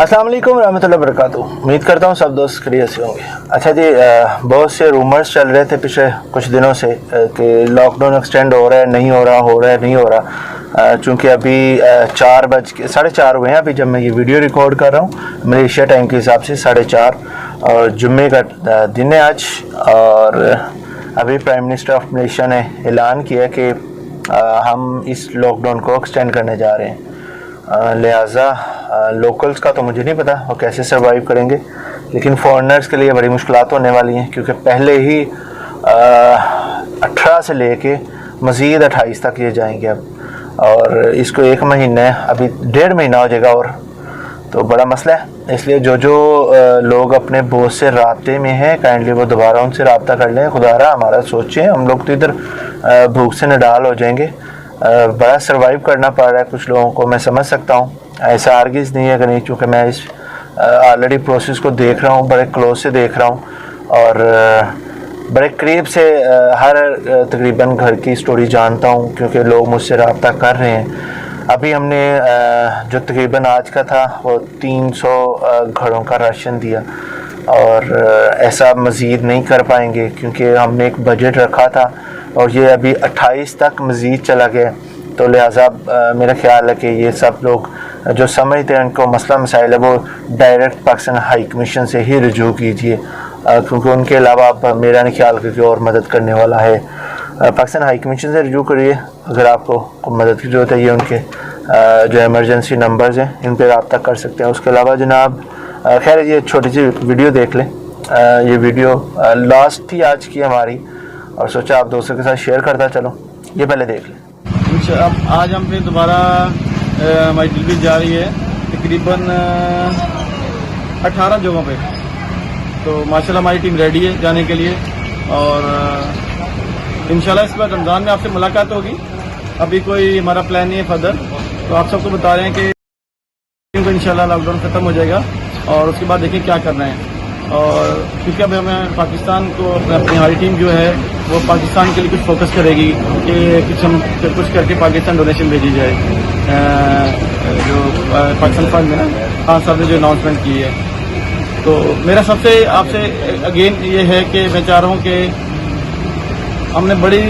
अस्सलाम वालेकुम रहमतुल्लाहि वबरकातुहू। उम्मीद करता हूँ सब दोस्त खैरियत से होंगे। अच्छा जी, बहुत से रूमर्स चल रहे थे पिछले कुछ दिनों से कि लॉकडाउन एक्सटेंड हो रहा है, नहीं हो रहा। चूँकि अभी 4:04 हुए हैं अभी जब मैं ये वीडियो रिकॉर्ड कर रहा हूँ मलेशिया टाइम के हिसाब से 4:30, और जुम्मे का दिन है आज। और अभी प्राइम मिनिस्टर ऑफ मलेशिया ने ऐलान किया कि हम इस लॉकडाउन को एक्सटेंड करने जा रहे हैं। लिहाजा लोकल्स का तो मुझे नहीं पता वो कैसे सर्वाइव करेंगे, लेकिन फॉरेनर्स के लिए बड़ी मुश्किलात होने वाली हैं, क्योंकि पहले ही 18 से लेके मज़ीद 28 तक ये जाएंगे अब, और इसको 1 महीना है, अभी 1.5 महीना हो जाएगा, और तो बड़ा मसला है। इसलिए जो लोग अपने बोस से राब्ते में हैं काइंडली वो दोबारा उनसे रब्ता कर लें। खुदारा हमारा सोचें, हम लोग तो इधर भूख से नडाल हो जाएंगे। बड़ा सर्वाइव करना पड़ रहा है कुछ लोगों को, मैं समझ सकता हूँ, ऐसा आर्गिज़ नहीं है कि नहीं, चूँकि मैं इस ऑलरेडी प्रोसेस को देख रहा हूँ, बड़े क्लोज से देख रहा हूँ, और बड़े करीब से हर तकरीबन घर की स्टोरी जानता हूँ, क्योंकि लोग मुझसे रब्ता कर रहे हैं। अभी हमने जो तकरीबन आज का था वो 300 घरों का राशन दिया, और ऐसा मज़ीद नहीं कर पाएंगे क्योंकि हमने एक बजट रखा था, और ये अभी 28 तक मज़ीद चला गया। तो लिहाजा मेरा ख्याल है कि ये सब लोग जो समझते हैं उनको मसला मसाइल है वो डायरेक्ट पाकिस्तान हाई कमीशन से ही रजू कीजिए, क्योंकि उनके अलावा अब मेरा नहीं ख्याल कि और मदद करने वाला है। पाकिस्तान हाई कमीशन से रजू करिए अगर आपको मदद की ज़रूरत है। ये उनके जो एमरजेंसी नंबर्स हैं इन पर रब्ता कर सकते हैं। उसके अलावा जनाब खैर ये छोटी सी वीडियो देख लें। ये वीडियो लास्ट थी आज की हमारी, और सोचा आप दोस्तों के साथ शेयर करता चलो। ये पहले देख लें। अब आज हम फिर दोबारा हमारी डिलीवरी जा रही है तकरीबन 18 जगहों पे। तो माशाल्लाह हमारी टीम रेडी है जाने के लिए, और इंशाल्लाह इस बार रमज़ान में आपसे मुलाकात होगी। अभी कोई हमारा प्लान नहीं है फर्दर, तो आप सबको बता रहे हैं कि इंशाल्लाह लॉकडाउन ख़त्म हो जाएगा और उसके बाद देखिए क्या करना है। और क्योंकि अब हमें पाकिस्तान को अपनी हमारी टीम जो है वो पाकिस्तान के लिए कुछ फोकस करेगी कि कुछ करके पाकिस्तान डोनेशन भेजी जाए, जो पाकिस्तान फंड में ना खान साहब ने जो अनाउंसमेंट की है। तो मेरा सबसे आपसे अगेन ये है कि मैं चाह रहा हूँ कि हमने बड़ी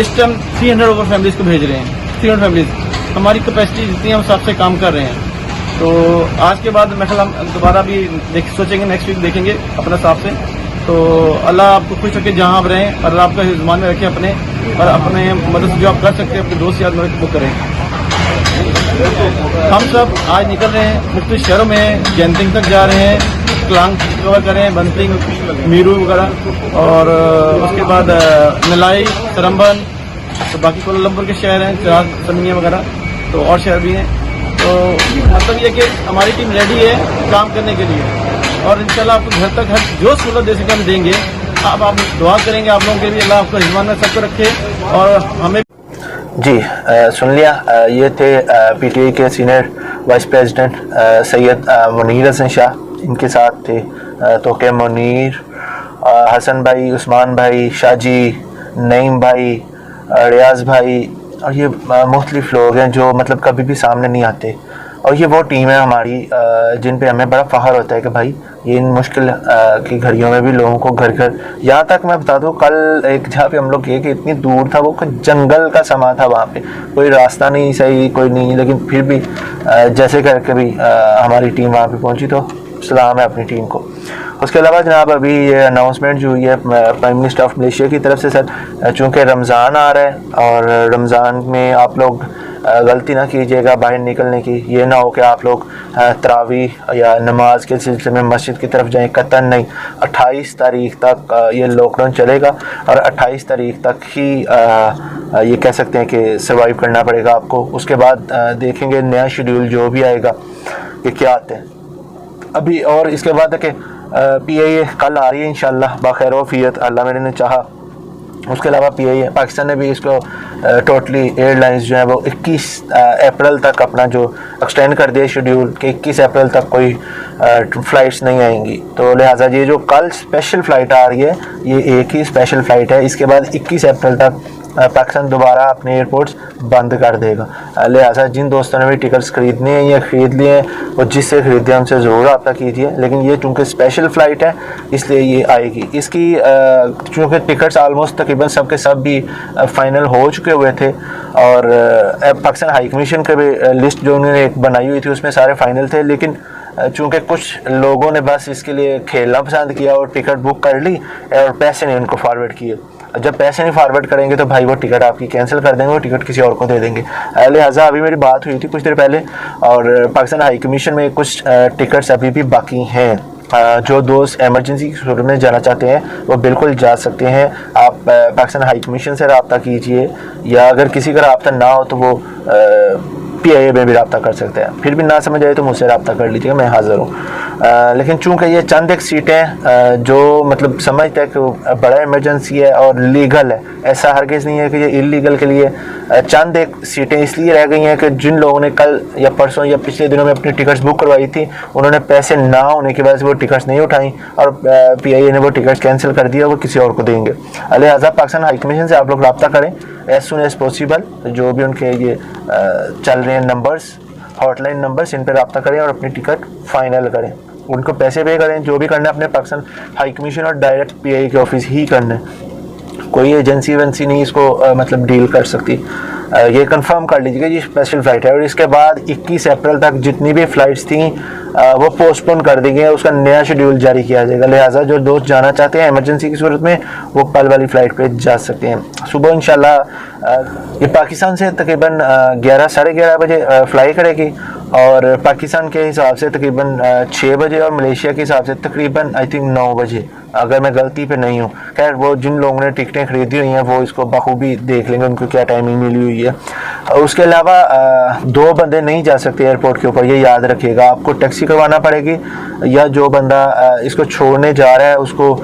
इस टाइम 300 ओवर फैमिलीज़ को भेज रहे हैं। 300 फैमिलीज़ हमारी कैपेसिटी जितनी है हम सबसे काम कर रहे हैं। तो आज के बाद मैं हम दोबारा भी सोचेंगे, नेक्स्ट वीक देखेंगे अपने हिसाब से। तो अल्लाह आपको खुश रखे जहाँ आप रहें, और आपका ज़ुबान में रखे अपने, और अपने मदद से जो आप कर सकते हैं अपने दोस्त याद मदद वो करें। हम सब आज निकल रहे हैं मुख्तलिफ शहरों में, जैनतिंग तक जा रहे हैं, क्लांग कवर कर रहे हैं, बनतिंग, मीरू वगैरह, और उसके बाद नलाई, सरम्बन, तो बाकी कोलंबुर के शहर हैं, चिराग, समिया वगैरह, तो और शहर भी हैं। तो मतलब ये कि हमारी टीम रेडी है काम करने के लिए, और इंशाल्लाह आपको घर तक हर जो सहूलत दे सके हम देंगे। आप दुआ करेंगे आप लोगों के लिए, अल्लाह आपको हिज़्मान में सबको रखे, और हमें जी सुन लिया। ये थे पीटीआई के senior vice president Syed Munir Hasan Shah. इनके साथ थे तोके मुनीर, हसन भाई, उस्मान भाई, शाजी, नईम भाई, रियाज भाई, और ये मुख्तलिफ लोग हैं जो मतलब कभी भी सामने नहीं आते। और ये वो टीम है हमारी जिन पे हमें बड़ा फ़ख्र होता है कि भाई ये इन मुश्किल की घड़ियों में भी लोगों को घर घर, यहाँ तक मैं बता दूँ कल एक जहाँ पे हम लोग गए कि इतनी दूर था, वो जंगल का समा था, वहाँ पे कोई रास्ता नहीं सही कोई नहीं, लेकिन फिर भी जैसे करके भी हमारी टीम वहाँ पे पहुँची। तो सलाम है अपनी टीम को। उसके अलावा जनाब अभी ये अनाउंसमेंट जो हुई है प्राइम मिनिस्टर ऑफ मलेशिया की तरफ से, सर चूँकि रमज़ान आ रहा है और रमज़ान में आप लोग गलती ना कीजिएगा बाहर निकलने की। ये ना हो कि आप लोग तरावी या नमाज के सिलसिले में मस्जिद की तरफ जाएं, कतई नहीं। 28 तारीख तक ये लॉकडाउन चलेगा, और 28 तारीख तक ही ये कह सकते हैं कि सर्वाइव करना पड़ेगा आपको। उसके बाद देखेंगे नया शेड्यूल जो भी आएगा कि क्या आते हैं अभी। और इसके बाद है कि पीआईए कल आ रही है इंशाल्लाह बाखैर वफियत, अल्लाह मेरे ने चाहा। उसके अलावा पीआईए पाकिस्तान ने भी इसको टोटली एयरलाइंस जो है वो 21 अप्रैल तक अपना जो एक्सटेंड कर दिया शेड्यूल कि 21 अप्रैल तक कोई फ़्लाइट्स नहीं आएंगी। तो लिहाजा ये जो कल स्पेशल फ़्लाइट आ रही है ये एक ही स्पेशल फ़्लाइट है। इसके बाद 21 अप्रैल तक पाकिस्तान दोबारा अपने एयरपोर्ट्स बंद कर देगा। लिहाजा जिन दोस्तों ने भी टिकट्स ख़रीदने हैं या ख़रीद लिए हैं वो जिससे ख़रीदे हमसे ज़रूर रब्ता कीजिए। लेकिन ये चूँकि स्पेशल फ़्लाइट है इसलिए ये आएगी। इसकी चूँकि टिकट्स आलमोस्ट तकरीबन सब के सब भी फ़ाइनल हो चुके हुए थे और पाकिस्तान हाई कमीशन के भी लिस्ट जो उन्होंने एक बनाई हुई थी उसमें सारे फ़ाइनल थे, लेकिन चूँकि कुछ लोगों ने बस इसके लिए खेलना पसंद किया और टिकट बुक कर ली और पैसे नहीं उनको फॉरवर्ड किए। जब पैसे नहीं फॉरवर्ड करेंगे तो भाई वो टिकट आपकी कैंसिल कर देंगे, वो टिकट किसी और को दे देंगे। लिहाजा अभी मेरी बात हुई थी कुछ देर पहले और पाकिस्तान हाई कमीशन में कुछ टिकट्स अभी भी बाकी हैं। जो दोस्त एमरजेंसी की सूरत में जाना चाहते हैं वो बिल्कुल जा सकते हैं। आप पाकिस्तान हाई कमीशन से रब्ता कीजिए या अगर किसी का रब्ता ना हो तो वो PIA में भी रब्ता कर सकते हैं। फिर भी ना समझ आए तो मुझसे रब्ता कर लीजिएगा, मैं हाज़िर हूँ। लेकिन चूँकि ये चंद एक सीटें जो मतलब समझते हैं कि बड़ा इमरजेंसी है और लीगल है, ऐसा हरगिज़ नहीं है कि ये इलीगल के लिए चंद एक सीटें इसलिए रह गई हैं कि जिन लोगों ने कल या परसों या पिछले दिनों में अपनी टिकट्स बुक करवाई थी उन्होंने पैसे ना होने की वजह से वो टिकट्स नहीं उठाई और PIA ने वो टिकट्स कैंसिल कर दिया, वो किसी और को देंगे। लिहाजा पाकिस्तान हाई कमीशन से आप लोग रब्ता करें एज सुन एज़ पॉसिबल। जो भी उनके ये चल रहे हैं नंबर्स, हॉटलाइन नंबर्स, इन पर रब्ता करें और अपनी टिकट फाइनल करें। उनको पैसे पे करें, जो भी करना है अपने पाकिस्तान हाई कमीशन और डायरेक्ट PIA के ऑफिस ही करना है। कोई एजेंसी वेंसी नहीं इसको मतलब डील कर सकती। ये कंफर्म कर लीजिएगा ये स्पेशल फ़्लाइट है और इसके बाद 21 अप्रैल तक जितनी भी फ़्लाइट्स थी वो पोस्टपोन कर दी गई, उसका नया शेड्यूल जारी किया जाएगा। लिहाजा जो दोस्त जाना चाहते हैं एमरजेंसी की सूरत में वो कल वाली फ़्लाइट पे जा सकते हैं। सुबह इंशाल्लाह ये पाकिस्तान से तकरीबन 11 साढ़े 11 बजे फ़्लाई करेगी और पाकिस्तान के हिसाब से तकरीबन 6 बजे और मलेशिया के हिसाब से तकरीबन आई थिंक 9 बजे, अगर मैं गलती पे नहीं हूँ। खैर वो जिन लोगों ने टिकटें खरीदी हुई हैं वो इसको बखूबी देख लेंगे उनको क्या टाइमिंग मिली हुई है। उसके अलावा 2 बंदे नहीं जा सकते एयरपोर्ट के ऊपर, ये याद रखिएगा। आपको टैक्सी करवाना पड़ेगी या जो बंदा इसको छोड़ने जा रहा है उसको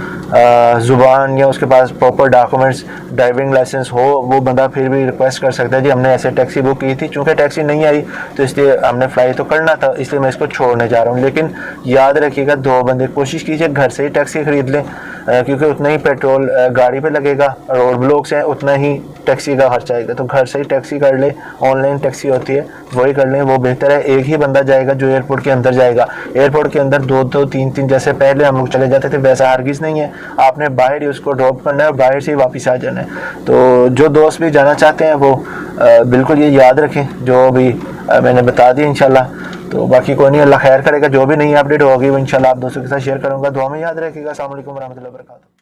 ज़ुबान या उसके पास प्रॉपर डॉक्यूमेंट्स, ड्राइविंग लाइसेंस हो, वो बंदा फिर भी रिक्वेस्ट कर सकता है जी हमने ऐसे टैक्सी बुक की थी, चूँकि टैक्सी नहीं आई तो इसलिए हमने फ़्लाई तो करना था इसलिए मैं इसको छोड़ने जा रहा हूँ। लेकिन याद रखिएगा 2 बंदे, कोशिश कीजिए घर से ही टैक्सी खरीद लें क्योंकि उतना ही पेट्रोल गाड़ी पे लगेगा, रोड ब्लॉक्स हैं उतना ही टैक्सी का खर्चा आएगा। तो घर से ही टैक्सी कर ले, ऑनलाइन टैक्सी होती है वही कर लें, वो बेहतर है। एक ही बंदा जाएगा जो एयरपोर्ट के अंदर जाएगा। एयरपोर्ट के अंदर 2-2 3-3 जैसे पहले हम लोग चले जाते थे वैसा हरगिज़ नहीं है। आपने बाहर ही उसको ड्रॉप करना है और बाहर से ही वापस आ जाना है। तो जो दोस्त भी जाना चाहते हैं वो बिल्कुल ये याद रखें जो भी मैंने बता दी इंशाल्लाह। तो बाकी कोई नहीं, अल्लाह खैर करेगा। जो भी नई अपडेट होगी वो इंशाल्लाह आप दोस्तों के साथ शेयर करूँगा। दुआ में याद रखिएगा। अस्सलाम वालेकुम रहमतुल्लाहि व बरकातहू।